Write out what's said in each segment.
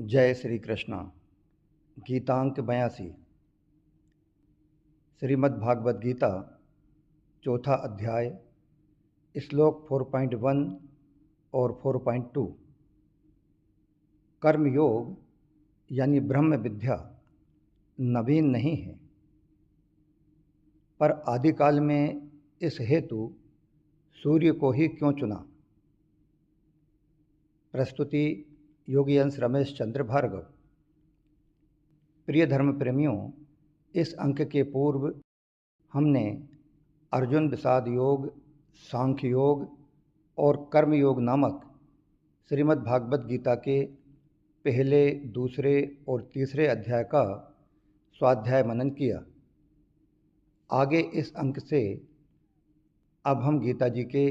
जय श्री कृष्ण। गीतांक 82। श्रीमद्भागवत गीता, चौथा अध्याय, श्लोक 4.1 और 4.2। कर्म योग यानी ब्रह्म विद्या नवीन नहीं है, पर आदिकाल में इस हेतु सूर्य को ही क्यों चुना। प्रस्तुति योगी अंश रमेश चंद्र भार्गव। प्रिय धर्म प्रेमियों, इस अंक के पूर्व हमने अर्जुन विषाद योग, सांख्य योग और कर्म योग नामक श्रीमद् भागवत गीता के पहले, दूसरे और तीसरे अध्याय का स्वाध्याय मनन किया। आगे इस अंक से अब हम गीता जी के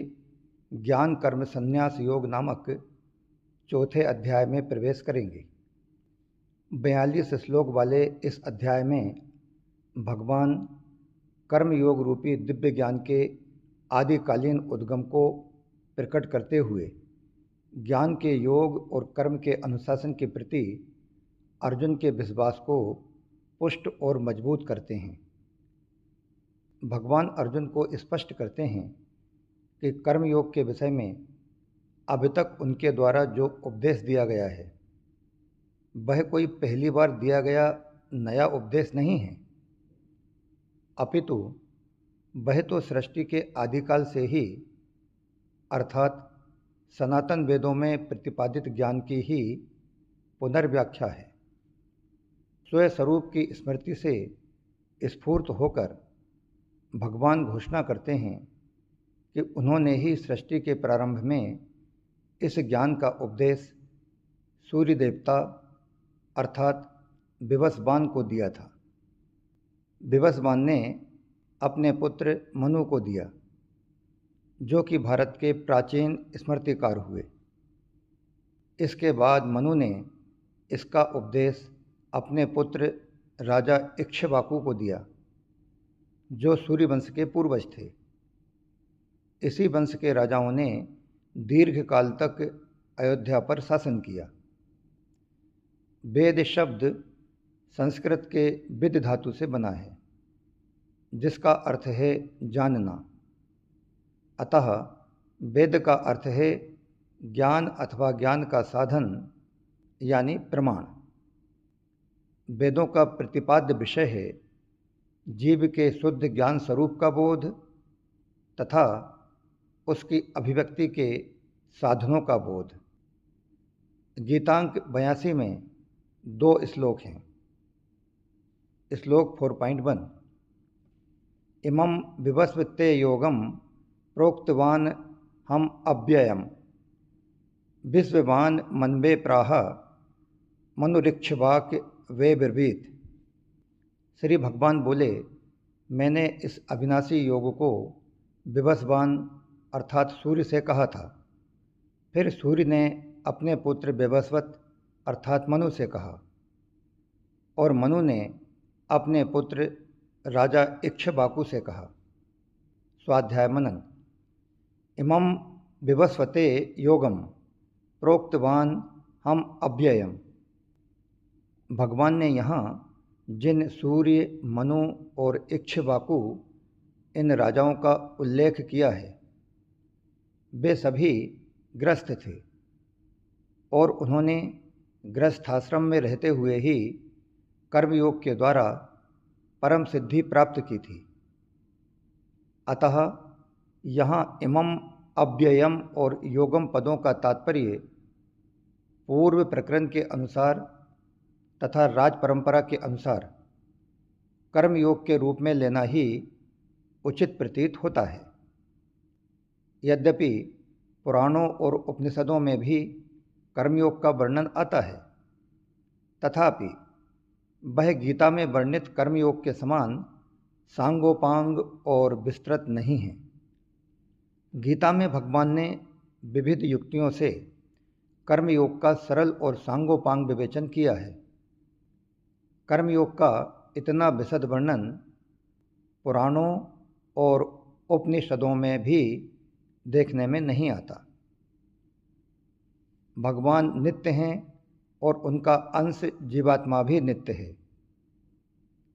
ज्ञान कर्म संन्यास योग नामक चौथे अध्याय में प्रवेश करेंगे। 42 श्लोक वाले इस अध्याय में भगवान कर्म योग रूपी दिव्य ज्ञान के आदिकालीन उद्गम को प्रकट करते हुए ज्ञान के योग और कर्म के अनुशासन के प्रति अर्जुन के विश्वास को पुष्ट और मजबूत करते हैं। भगवान अर्जुन को स्पष्ट करते हैं कि कर्म योग के विषय में अभी तक उनके द्वारा जो उपदेश दिया गया है वह कोई पहली बार दिया गया नया उपदेश नहीं है, अपितु वह तो सृष्टि के आदिकाल से ही अर्थात सनातन वेदों में प्रतिपादित ज्ञान की ही पुनर्व्याख्या है। स्वयं स्वरूप की स्मृति से स्फूर्त होकर भगवान घोषणा करते हैं कि उन्होंने ही सृष्टि के प्रारंभ में इस ज्ञान का उपदेश सूर्य देवता अर्थात विवस्वान को दिया था। विवस्वान ने अपने पुत्र मनु को दिया, जो कि भारत के प्राचीन स्मृतिकार हुए। इसके बाद मनु ने इसका उपदेश अपने पुत्र राजा इक्ष्वाकु को दिया, जो सूर्य वंश के पूर्वज थे। इसी वंश के राजाओं ने दीर्घ काल तक अयोध्या पर शासन किया। वेद शब्द संस्कृत के विद धातु से बना है, जिसका अर्थ है जानना। अतः वेद का अर्थ है ज्ञान अथवा ज्ञान का साधन यानी प्रमाण। वेदों का प्रतिपाद्य विषय है जीव के शुद्ध ज्ञान स्वरूप का बोध तथा उसकी अभिव्यक्ति के साधनों का बोध। गीतांक 82 में 2 श्लोक हैं। श्लोक 4.1 इमं विवस्वते योगम प्रोक्तवान हम अव्ययम विश्ववान मनवे प्राह मनुरिक्षवाक वे ब्रवीत। श्री भगवान बोले, मैंने इस अविनाशी योग को विवस्वान अर्थात सूर्य से कहा था। फिर सूर्य ने अपने पुत्र विवस्वत अर्थात मनु से कहा और मनु ने अपने पुत्र राजा इक्ष्वाकु से कहा। स्वाध्याय मनन। इमं विवस्वते योगम प्रोक्तवान हम अव्ययम। भगवान ने यहाँ जिन सूर्य, मनु और इक्ष्वाकु इन राजाओं का उल्लेख किया है वे सभी गृहस्थ थे और उन्होंने गृहस्थाश्रम में रहते हुए ही कर्मयोग के द्वारा परम सिद्धि प्राप्त की थी। अतः यहाँ इमं, अव्ययम और योगम पदों का तात्पर्य पूर्व प्रकरण के अनुसार तथा राज परंपरा के अनुसार कर्मयोग के रूप में लेना ही उचित प्रतीत होता है। यद्यपि पुराणों और उपनिषदों में भी कर्मयोग का वर्णन आता है, तथापि वह गीता में वर्णित कर्मयोग के समान सांगोपांग और विस्तृत नहीं है। गीता में भगवान ने विविध युक्तियों से कर्मयोग का सरल और सांगोपांग विवेचन किया है। कर्मयोग का इतना विशद वर्णन पुराणों और उपनिषदों में भी देखने में नहीं आता। भगवान नित्य हैं और उनका अंश जीवात्मा भी नित्य है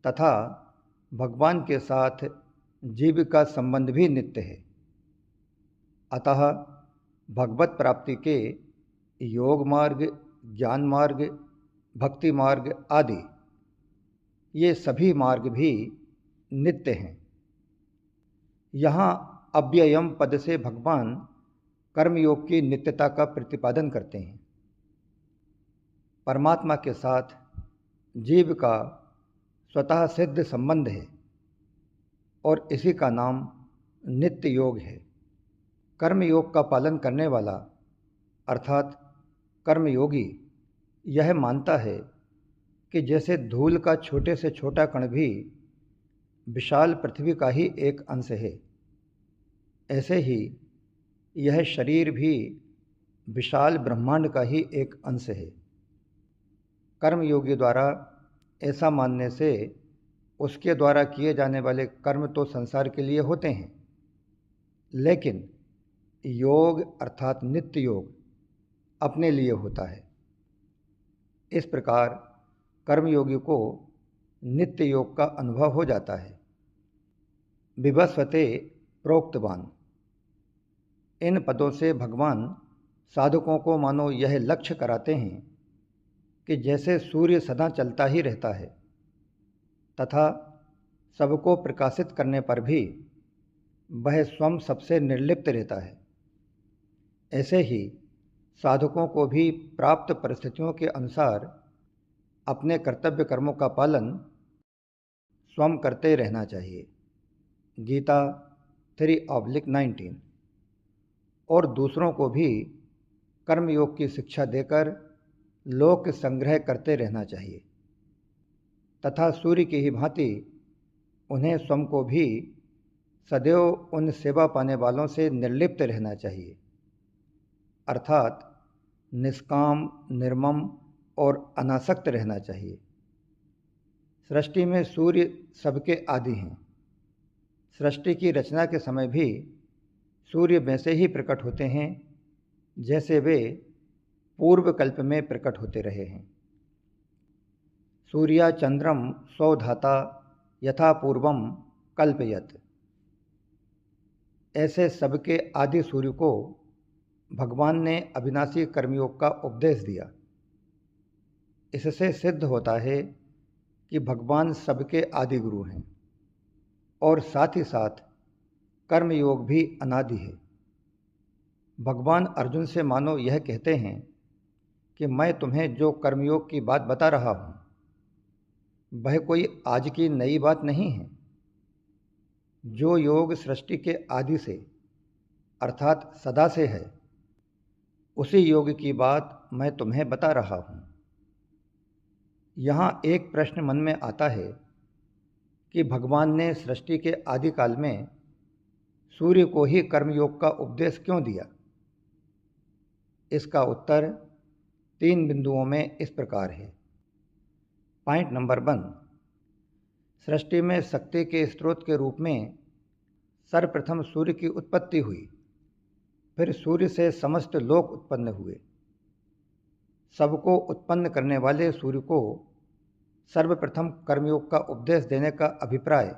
तथा भगवान के साथ जीव का संबंध भी नित्य है। अतः भगवत प्राप्ति के योग मार्ग, ज्ञान मार्ग, भक्ति मार्ग आदि ये सभी मार्ग भी नित्य हैं। यहाँ अव्ययम पद से भगवान कर्मयोग की नित्यता का प्रतिपादन करते हैं। परमात्मा के साथ जीव का स्वतः सिद्ध संबंध है और इसी का नाम नित्य योग है। कर्मयोग का पालन करने वाला अर्थात कर्मयोगी यह मानता है कि जैसे धूल का छोटे से छोटा कण भी विशाल पृथ्वी का ही एक अंश है, ऐसे ही यह शरीर भी विशाल ब्रह्मांड का ही एक अंश है। कर्मयोगी द्वारा ऐसा मानने से उसके द्वारा किए जाने वाले कर्म तो संसार के लिए होते हैं, लेकिन योग अर्थात नित्य योग अपने लिए होता है। इस प्रकार कर्मयोगी को नित्य योग का अनुभव हो जाता है। विवस्वते प्रोक्तवान, इन पदों से भगवान साधकों को मानो यह लक्ष्य कराते हैं कि जैसे सूर्य सदा चलता ही रहता है तथा सबको प्रकाशित करने पर भी वह स्वयं सबसे निर्लिप्त रहता है, ऐसे ही साधकों को भी प्राप्त परिस्थितियों के अनुसार अपने कर्तव्य कर्मों का पालन स्वयं करते रहना चाहिए। गीता 3:19। और दूसरों को भी कर्मयोग की शिक्षा देकर लोक संग्रह करते रहना चाहिए तथा सूर्य की ही भांति उन्हें स्वयं को भी सदैव उन सेवा पाने वालों से निर्लिप्त रहना चाहिए, अर्थात निष्काम, निर्मम और अनासक्त रहना चाहिए। सृष्टि में सूर्य सबके आदि हैं। सृष्टि की रचना के समय भी सूर्य वैसे ही प्रकट होते हैं जैसे वे पूर्व कल्प में प्रकट होते रहे हैं। सूर्या चंद्रम स्वधाता यथा पूर्वम कल्पयत, ऐसे सबके आदि सूर्य को भगवान ने अविनाशी कर्मयोग का उपदेश दिया। इससे सिद्ध होता है कि भगवान सबके आदि गुरु हैं और साथ ही साथ कर्मयोग भी अनादि है। भगवान अर्जुन से मानो यह कहते हैं कि मैं तुम्हें जो कर्मयोग की बात बता रहा हूँ वह कोई आज की नई बात नहीं है। जो योग सृष्टि के आदि से अर्थात सदा से है, उसी योग की बात मैं तुम्हें बता रहा हूँ। यहाँ एक प्रश्न मन में आता है कि भगवान ने सृष्टि के आदि काल में सूर्य को ही कर्मयोग का उपदेश क्यों दिया? इसका उत्तर 3 बिंदुओं में इस प्रकार है। पॉइंट नंबर 1, सृष्टि में शक्ति के स्रोत के रूप में सर्वप्रथम सूर्य की उत्पत्ति हुई, फिर सूर्य से समस्त लोक उत्पन्न हुए। सबको उत्पन्न करने वाले सूर्य को सर्वप्रथम कर्मयोग का उपदेश देने का अभिप्राय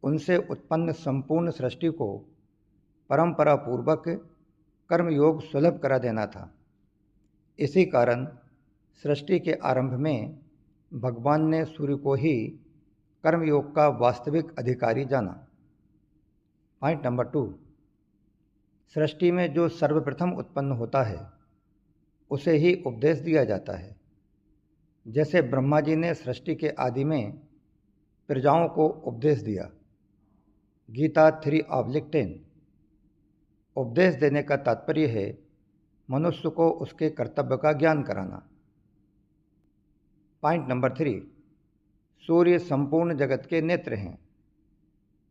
उनसे उत्पन्न संपूर्ण सृष्टि को परंपरा पूर्वक कर्मयोग सुलभ करा देना था। इसी कारण सृष्टि के आरंभ में भगवान ने सूर्य को ही कर्मयोग का वास्तविक अधिकारी जाना। पॉइंट नंबर 2, सृष्टि में जो सर्वप्रथम उत्पन्न होता है उसे ही उपदेश दिया जाता है। जैसे ब्रह्मा जी ने सृष्टि के आदि में प्रजाओं को उपदेश दिया। गीता 3:10। उपदेश देने का तात्पर्य है मनुष्य को उसके कर्तव्य का ज्ञान कराना। पॉइंट नंबर 3, सूर्य संपूर्ण जगत के नेत्र हैं।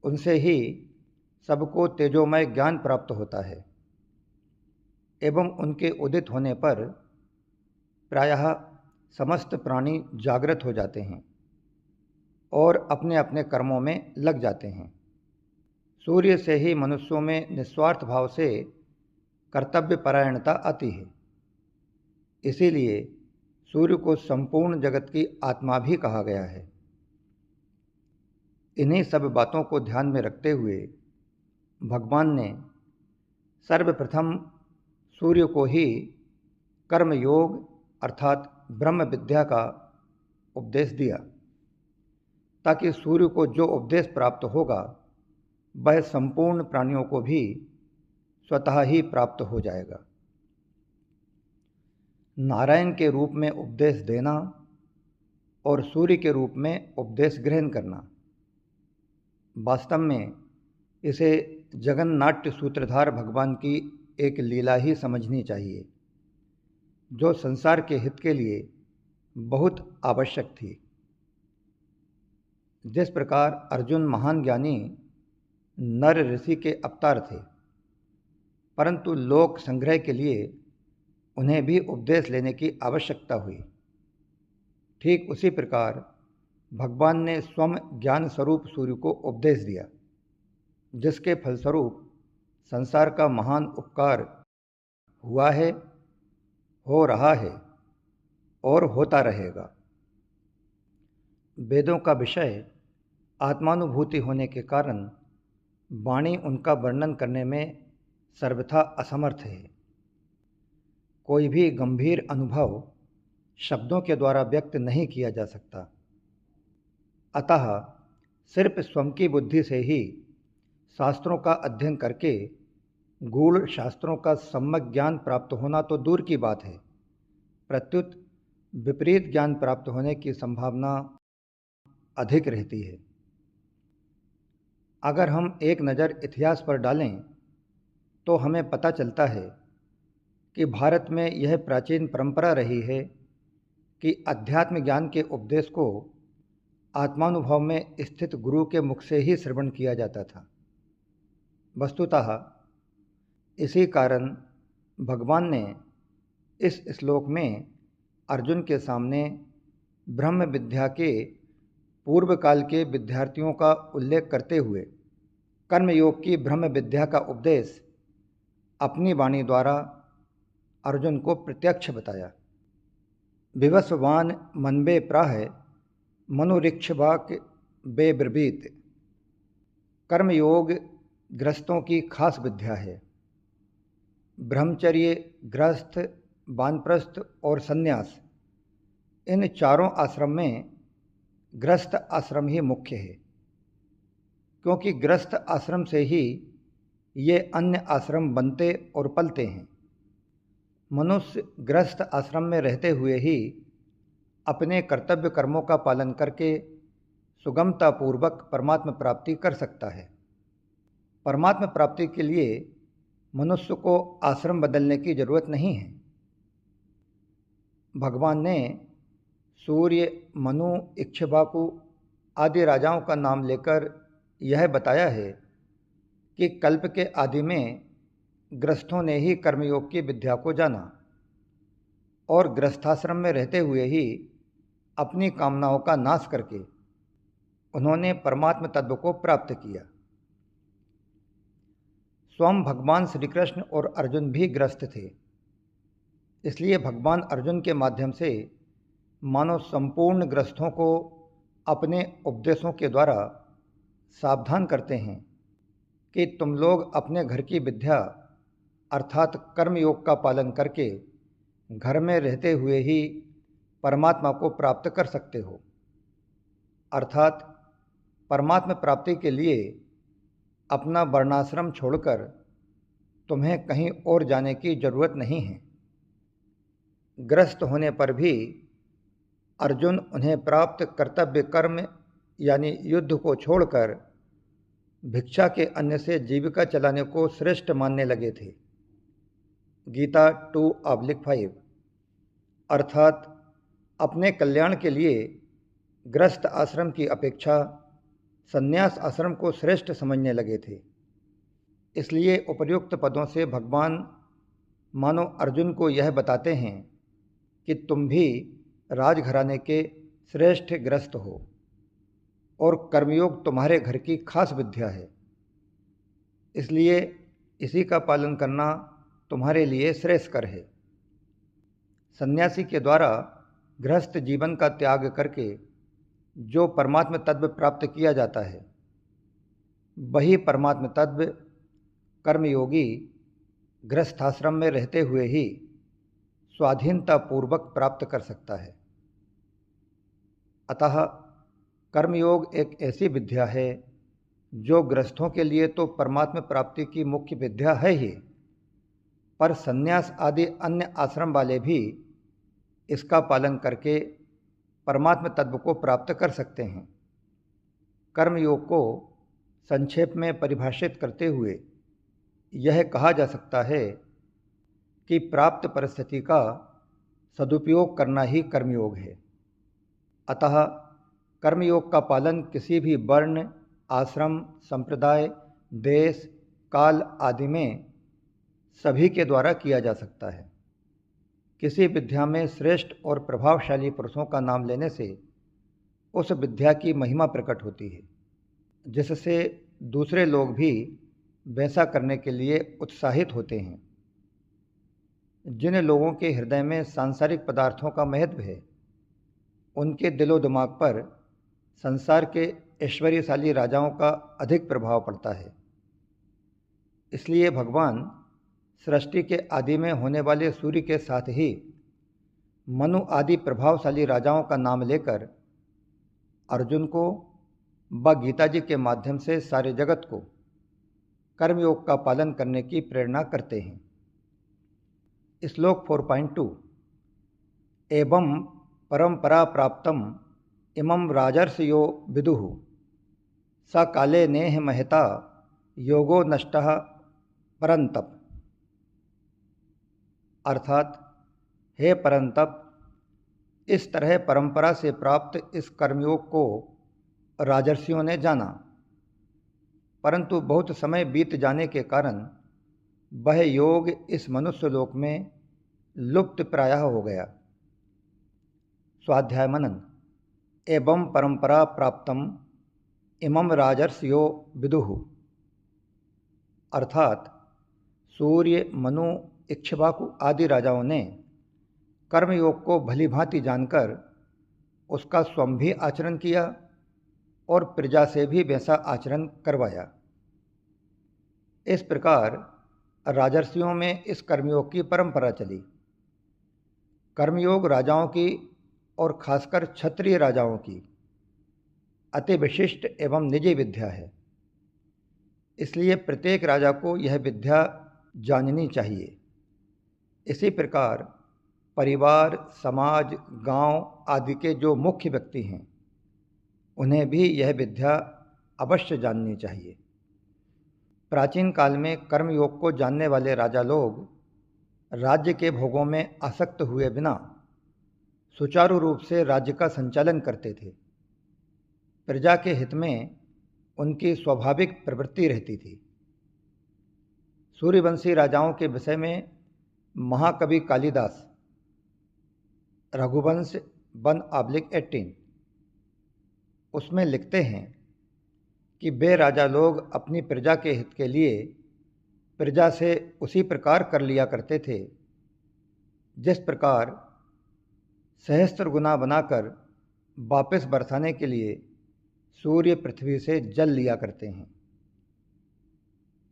उनसे ही सबको तेजोमय ज्ञान प्राप्त होता है एवं उनके उदित होने पर प्रायः समस्त प्राणी जागृत हो जाते हैं और अपने अपने कर्मों में लग जाते हैं। सूर्य से ही मनुष्यों में निस्वार्थ भाव से कर्तव्य परायणता आती है। इसीलिए सूर्य को संपूर्ण जगत की आत्मा भी कहा गया है। इन्हीं सब बातों को ध्यान में रखते हुए भगवान ने सर्वप्रथम सूर्य को ही कर्म योग अर्थात ब्रह्म विद्या का उपदेश दिया, ताकि सूर्य को जो उपदेश प्राप्त होगा वह संपूर्ण प्राणियों को भी स्वतः ही प्राप्त हो जाएगा। नारायण के रूप में उपदेश देना और सूर्य के रूप में उपदेश ग्रहण करना, वास्तव में इसे जगन्नाट्य सूत्रधार भगवान की एक लीला ही समझनी चाहिए, जो संसार के हित के लिए बहुत आवश्यक थी। जिस प्रकार अर्जुन महान ज्ञानी नर ऋषि के अवतार थे, परंतु लोक संग्रह के लिए उन्हें भी उपदेश लेने की आवश्यकता हुई, ठीक उसी प्रकार भगवान ने स्वयं ज्ञान स्वरूप सूर्य को उपदेश दिया, जिसके फलस्वरूप संसार का महान उपकार हुआ है, हो रहा है और होता रहेगा। वेदों का विषय आत्मानुभूति होने के कारण वाणी उनका वर्णन करने में सर्वथा असमर्थ है। कोई भी गंभीर अनुभव शब्दों के द्वारा व्यक्त नहीं किया जा सकता, अतः सिर्फ स्वयं की बुद्धि से ही शास्त्रों का अध्ययन करके गूढ़ शास्त्रों का सम्यक ज्ञान प्राप्त होना तो दूर की बात है, प्रत्युत विपरीत ज्ञान प्राप्त होने की संभावना अधिक रहती है। अगर हम एक नज़र इतिहास पर डालें तो हमें पता चलता है कि भारत में यह प्राचीन परंपरा रही है कि अध्यात्म ज्ञान के उपदेश को आत्मानुभव में स्थित गुरु के मुख से ही श्रवण किया जाता था। वस्तुतः इसी कारण भगवान ने इस श्लोक में अर्जुन के सामने ब्रह्म विद्या के पूर्व काल के विद्यार्थियों का उल्लेख करते हुए कर्मयोग की ब्रह्म विद्या का उपदेश अपनी वाणी द्वारा अर्जुन को प्रत्यक्ष बताया। विवस्वान मनबे प्राह मनुरिक्षवाक बे ब्रवीत। कर्मयोग गृहस्थों की खास विद्या है। ब्रह्मचर्य, गृहस्थ, वानप्रस्थ और संन्यास, इन चारों आश्रम में गृहस्थ आश्रम ही मुख्य है, क्योंकि गृहस्थ आश्रम से ही ये अन्य आश्रम बनते और पलते हैं। मनुष्य गृहस्थ आश्रम में रहते हुए ही अपने कर्तव्य कर्मों का पालन करके सुगमतापूर्वक परमात्म प्राप्ति कर सकता है। परमात्म प्राप्ति के लिए मनुष्य को आश्रम बदलने की जरूरत नहीं है। भगवान ने सूर्य, मनु, इक्ष्वाकु आदि राजाओं का नाम लेकर यह बताया है कि कल्प के आदि में गृहस्थों ने ही कर्मयोग की विद्या को जाना और गृहस्थाश्रम में रहते हुए ही अपनी कामनाओं का नाश करके उन्होंने परमात्म तत्व को प्राप्त किया। स्वयं भगवान श्री कृष्ण और अर्जुन भी गृहस्थ थे, इसलिए भगवान अर्जुन के माध्यम से मानो संपूर्ण गृहस्थों को अपने उपदेशों के द्वारा सावधान करते हैं कि तुम लोग अपने घर की विद्या अर्थात कर्मयोग का पालन करके घर में रहते हुए ही परमात्मा को प्राप्त कर सकते हो। अर्थात परमात्मा प्राप्ति के लिए अपना वर्णाश्रम छोड़कर तुम्हें कहीं और जाने की जरूरत नहीं है। ग्रस्त होने पर भी अर्जुन उन्हें प्राप्त कर्तव्य कर्म यानी युद्ध को छोड़कर भिक्षा के अन्न से जीविका चलाने को श्रेष्ठ मानने लगे थे। गीता 2:5। अर्थात अपने कल्याण के लिए ग्रस्त आश्रम की अपेक्षा संन्यास आश्रम को श्रेष्ठ समझने लगे थे। इसलिए उपर्युक्त पदों से भगवान मानो अर्जुन को यह बताते हैं कि तुम भी राजघराने के श्रेष्ठ ग्रस्त हो और कर्मयोग तुम्हारे घर की खास विद्या है, इसलिए इसी का पालन करना तुम्हारे लिए श्रेयस्कर है। सन्यासी के द्वारा गृहस्थ जीवन का त्याग करके जो परमात्म तत्व प्राप्त किया जाता है, वही परमात्म तत्व कर्मयोगी गृहस्थाश्रम में रहते हुए ही स्वाधीनता पूर्वक प्राप्त कर सकता है। अतः कर्मयोग एक ऐसी विद्या है जो गृहस्थों के लिए तो परमात्म प्राप्ति की मुख्य विद्या है ही, पर संन्यास आदि अन्य आश्रम वाले भी इसका पालन करके परमात्म तत्व को प्राप्त कर सकते हैं। कर्मयोग को संक्षेप में परिभाषित करते हुए यह कहा जा सकता है कि प्राप्त परिस्थिति का सदुपयोग करना ही कर्मयोग है। अतः कर्मयोग का पालन किसी भी वर्ण, आश्रम, संप्रदाय, देश, काल आदि में सभी के द्वारा किया जा सकता है। किसी विद्या में श्रेष्ठ और प्रभावशाली पुरुषों का नाम लेने से उस विद्या की महिमा प्रकट होती है, जिससे दूसरे लोग भी वैसा करने के लिए उत्साहित होते हैं। जिन लोगों के हृदय में सांसारिक पदार्थों का महत्व है, उनके दिलो दिमाग पर संसार के ऐश्वर्यशाली राजाओं का अधिक प्रभाव पड़ता है। इसलिए भगवान सृष्टि के आदि में होने वाले सूर्य के साथ ही मनु आदि प्रभावशाली राजाओं का नाम लेकर अर्जुन को व गीता जी के माध्यम से सारे जगत को कर्मयोग का पालन करने की प्रेरणा करते हैं। श्लोक 4.2 एवं परंपरा प्राप्तम इमं राजर्षयो विदुः स काले नेह महता योगो नष्टः परंतप। अर्थात, हे परंतप, इस तरह परंपरा से प्राप्त इस कर्मयोग को राजर्षियों ने जाना, परंतु बहुत समय बीत जाने के कारण वह योग इस मनुष्य लोक में लुप्त प्रायः हो गया। स्वाध्याय मनन एवं परंपरा प्राप्तम इमं राजर्षयो विदुः। अर्थात, सूर्य, मनु, इक्ष्वाकु आदि राजाओं ने कर्मयोग को भली भांति जानकर उसका स्वयं भी आचरण किया और प्रजा से भी वैसा आचरण करवाया। इस प्रकार राजर्षियों में इस कर्मयोग की परंपरा चली। कर्मयोग राजाओं की और खासकर क्षत्रिय राजाओं की अति विशिष्ट एवं निजी विद्या है। इसलिए प्रत्येक राजा को यह विद्या जाननी चाहिए। इसी प्रकार परिवार, समाज, गांव आदि के जो मुख्य व्यक्ति हैं, उन्हें भी यह विद्या अवश्य जाननी चाहिए। प्राचीन काल में कर्मयोग को जानने वाले राजा लोग राज्य के भोगों में आसक्त हुए बिना सुचारू रूप से राज्य का संचालन करते थे। प्रजा के हित में उनकी स्वाभाविक प्रवृत्ति रहती थी। सूर्यवंशी राजाओं के विषय में महाकवि कालिदास रघुवंश 1/18 उसमें लिखते हैं कि वे राजा लोग अपनी प्रजा के हित के लिए प्रजा से उसी प्रकार कर लिया करते थे जिस प्रकार सहस्त्र गुना बनाकर वापस बरसाने के लिए सूर्य पृथ्वी से जल लिया करते हैं।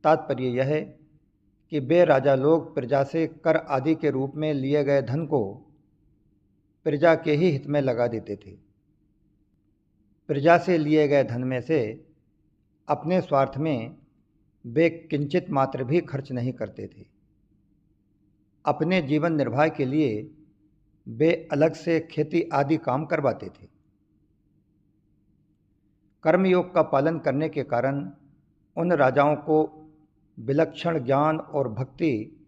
तात्पर्य यह है कि वे राजा लोग प्रजा से कर आदि के रूप में लिए गए धन को प्रजा के ही हित में लगा देते थे। प्रजा से लिए गए धन में से अपने स्वार्थ में वे किंचित मात्र भी खर्च नहीं करते थे। अपने जीवन निर्वाह के लिए वे अलग से खेती आदि काम करवाते थे। कर्मयोग का पालन करने के कारण उन राजाओं को विलक्षण ज्ञान और भक्ति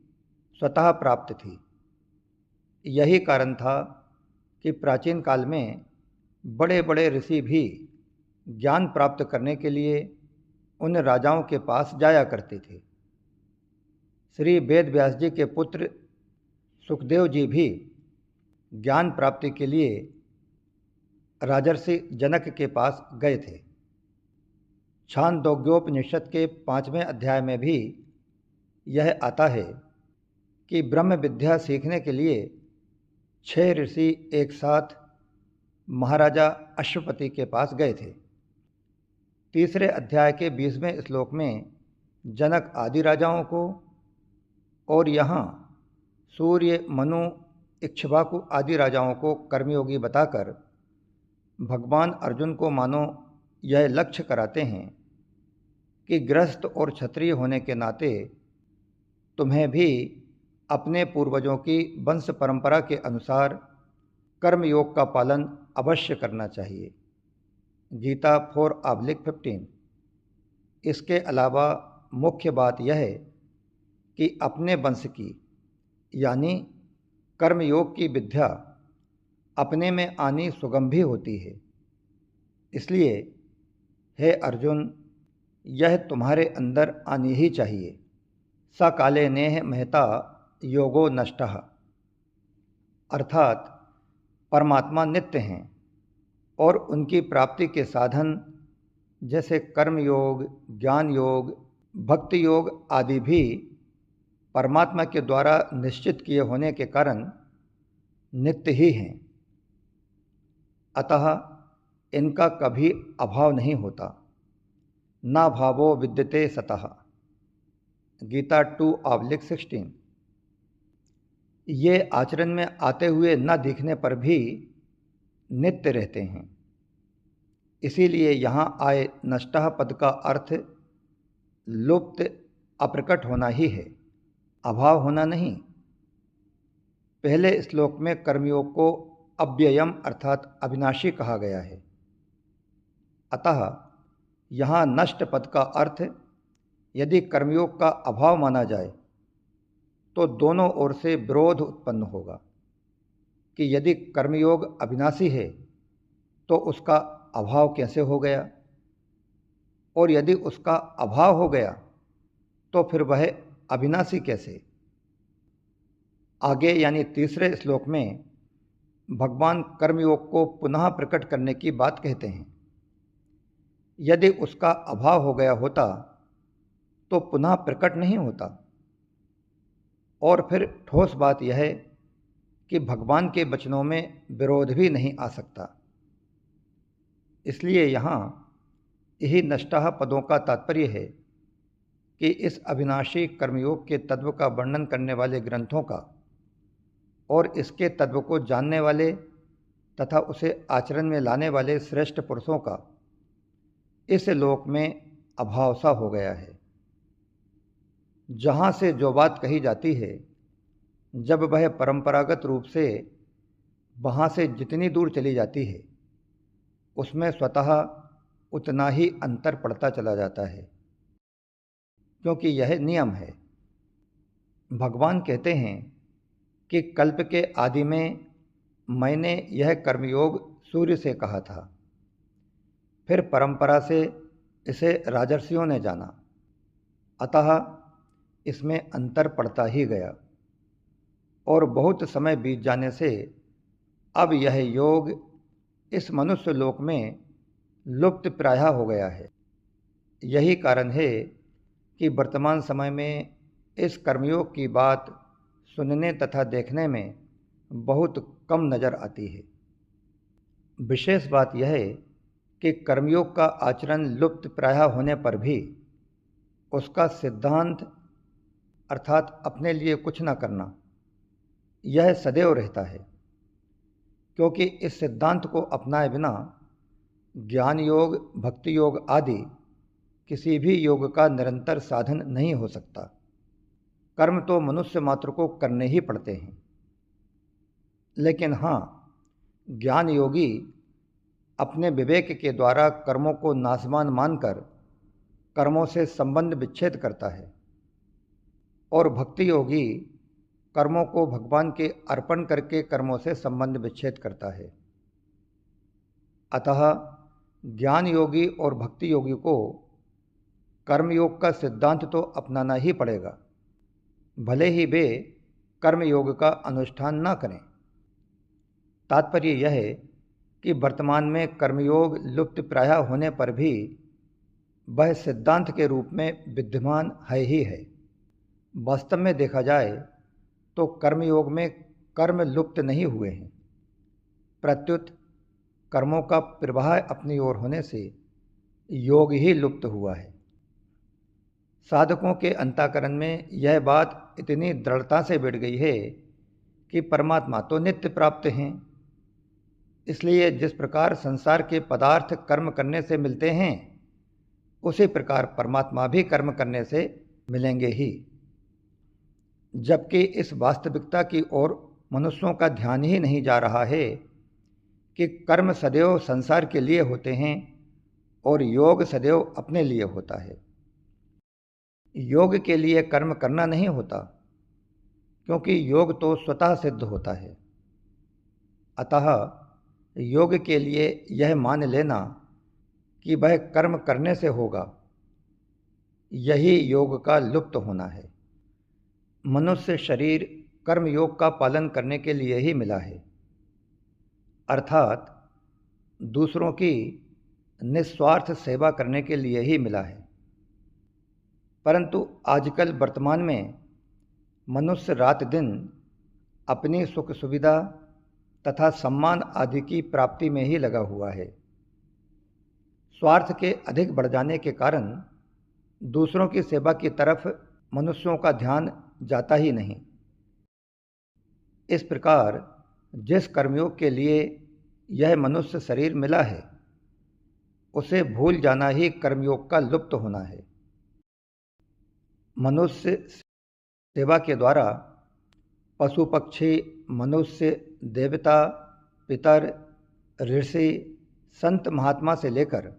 स्वतः प्राप्त थी। यही कारण था कि प्राचीन काल में बड़े बड़े ऋषि भी ज्ञान प्राप्त करने के लिए उन राजाओं के पास जाया करते थे। श्री वेद व्यास जी के पुत्र सुखदेव जी भी ज्ञान प्राप्ति के लिए राजर्षि जनक के पास गए थे। छांदोग्योपनिषद के 5वें अध्याय में भी यह आता है कि ब्रह्म विद्या सीखने के लिए 6 ऋषि एक साथ महाराजा अश्वपति के पास गए थे। तीसरे अध्याय के 20वें श्लोक में जनक आदि राजाओं को और यहाँ सूर्य, मनु, इक्ष्वाकु आदि राजाओं को कर्मयोगी बताकर भगवान अर्जुन को मानो यह लक्ष्य कराते हैं कि गृहस्थ और क्षत्रिय होने के नाते तुम्हें भी अपने पूर्वजों की वंश परंपरा के अनुसार कर्मयोग का पालन अवश्य करना चाहिए। गीता 4:15। इसके अलावा मुख्य बात यह है कि अपने वंश की यानी कर्मयोग की विद्या अपने में आनी सुगम भी होती है। इसलिए हे अर्जुन, यह तुम्हारे अंदर आनी ही चाहिए। स काले नेह महता योगो नष्टः, अर्थात परमात्मा नित्य हैं और उनकी प्राप्ति के साधन जैसे कर्म योग, ज्ञान योग, भक्ति योग आदि भी परमात्मा के द्वारा निश्चित किए होने के कारण नित्य ही हैं। अतः इनका कभी अभाव नहीं होता। ना भावो विद्यते सतः। गीता 2:16। ये आचरण में आते हुए न दिखने पर भी नित्य रहते हैं। इसीलिए यहाँ आए नष्टः पद का अर्थ लुप्त, अप्रकट होना ही है, अभाव होना नहीं। पहले श्लोक में कर्मयोग को अव्ययम अर्थात अविनाशी कहा गया है। अतः यहाँ नष्ट पद का अर्थ यदि कर्मयोग का अभाव माना जाए तो दोनों ओर से विरोध उत्पन्न होगा कि यदि कर्मयोग अविनाशी है तो उसका अभाव कैसे हो गया, और यदि उसका अभाव हो गया तो फिर वह अविनाशी कैसे। आगे यानी तीसरे श्लोक में भगवान कर्मयोग को पुनः प्रकट करने की बात कहते हैं। यदि उसका अभाव हो गया होता तो पुनः प्रकट नहीं होता। और फिर ठोस बात यह है कि भगवान के वचनों में विरोध भी नहीं आ सकता। इसलिए यहाँ यही नष्टः पदों का तात्पर्य है कि इस अविनाशी कर्मयोग के तत्व का वर्णन करने वाले ग्रंथों का और इसके तत्व को जानने वाले तथा उसे आचरण में लाने वाले श्रेष्ठ पुरुषों का इस लोक में अभाव सा हो गया है। जहाँ से जो बात कही जाती है, जब वह परंपरागत रूप से वहाँ से जितनी दूर चली जाती है उसमें स्वतः उतना ही अंतर पड़ता चला जाता है, क्योंकि यह नियम है। भगवान कहते हैं कि कल्प के आदि में मैंने यह कर्मयोग सूर्य से कहा था, फिर परंपरा से इसे राजर्षियों ने जाना, अतः इसमें अंतर पड़ता ही गया और बहुत समय बीत जाने से अब यह योग इस मनुष्य लोक में लुप्त प्रायः हो गया है। यही कारण है कि वर्तमान समय में इस कर्मयोग की बात सुनने तथा देखने में बहुत कम नज़र आती है। विशेष बात यह है कि कर्मयोग का आचरण लुप्त प्रायः होने पर भी उसका सिद्धांत अर्थात अपने लिए कुछ न करना, यह सदैव रहता है, क्योंकि इस सिद्धांत को अपनाए बिना ज्ञान योग, भक्ति योग आदि किसी भी योग का निरंतर साधन नहीं हो सकता। कर्म तो मनुष्य मात्र को करने ही पड़ते हैं, लेकिन हाँ, ज्ञान योगी अपने विवेक के द्वारा कर्मों को नाशवान मानकर कर्मों से संबंध विच्छेद करता है, और भक्ति योगी कर्मों को भगवान के अर्पण करके कर्मों से संबंध विच्छेद करता है। अतः ज्ञान योगी और भक्ति योगी को कर्मयोग का सिद्धांत तो अपनाना ही पड़ेगा, भले ही वे कर्मयोग का अनुष्ठान न करें। तात्पर्य यह है कि वर्तमान में कर्मयोग लुप्त प्रायः होने पर भी वह सिद्धांत के रूप में विद्यमान है ही है। वास्तव में देखा जाए तो कर्मयोग में कर्म लुप्त नहीं हुए हैं, प्रत्युत कर्मों का प्रवाह अपनी ओर होने से योग ही लुप्त हुआ है। साधकों के अंतःकरण में यह बात इतनी दृढ़ता से बैठ गई है कि परमात्मा तो नित्य प्राप्त हैं, इसलिए जिस प्रकार संसार के पदार्थ कर्म करने से मिलते हैं, उसी प्रकार परमात्मा भी कर्म करने से मिलेंगे ही। जबकि इस वास्तविकता की ओर मनुष्यों का ध्यान ही नहीं जा रहा है कि कर्म सदैव संसार के लिए होते हैं और योग सदैव अपने लिए होता है। योग के लिए कर्म करना नहीं होता, क्योंकि योग तो स्वतः सिद्ध होता है। अतः योग के लिए यह मान लेना कि वह कर्म करने से होगा, यही योग का लुप्त होना है। मनुष्य शरीर कर्म योग का पालन करने के लिए ही मिला है, अर्थात दूसरों की निस्वार्थ सेवा करने के लिए ही मिला है। परंतु आजकल वर्तमान में मनुष्य रात दिन अपनी सुख सुविधा तथा सम्मान आदि की प्राप्ति में ही लगा हुआ है। स्वार्थ के अधिक बढ़ जाने के कारण दूसरों की सेवा की तरफ मनुष्यों का ध्यान जाता ही नहीं। इस प्रकार जिस कर्मयोग के लिए यह मनुष्य शरीर मिला है, उसे भूल जाना ही कर्मयोग का लुप्त होना है। मनुष्य सेवा के द्वारा पशु पक्षी, मनुष्य, देवता, पितर, ऋषि, संत महात्मा से लेकर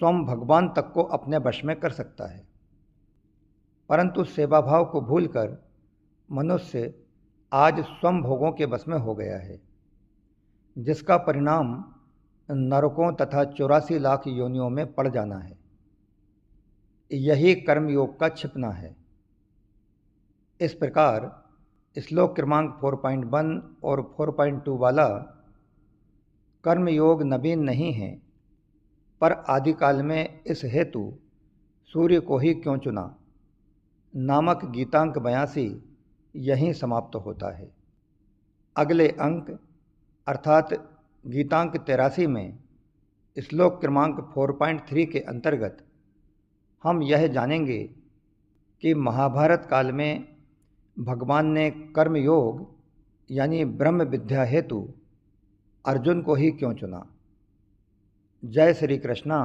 स्वयं भगवान तक को अपने वश में कर सकता है। परंतु सेवा भाव को भूलकर मनुष्य आज स्वयं भोगों के वश में हो गया है, जिसका परिणाम नरकों तथा 84 लाख योनियों में पड़ जाना है। यही कर्मयोग का छिपना है। इस प्रकार श्लोक क्रमांक 4.1 और 4.2 वाला कर्मयोग नवीन नहीं है, पर आदिकाल में इस हेतु सूर्य को ही क्यों चुना नामक गीतांक 82 यहीं समाप्त होता है। अगले अंक अर्थात गीतांक 83 में श्लोक क्रमांक 4.3 के अंतर्गत हम यह जानेंगे कि महाभारत काल में भगवान ने कर्मयोग यानी ब्रह्म विद्या हेतु अर्जुन को ही क्यों चुना। जय श्री कृष्णा।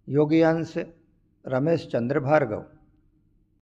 योगी अंश रमेश चंद्र भार्गव।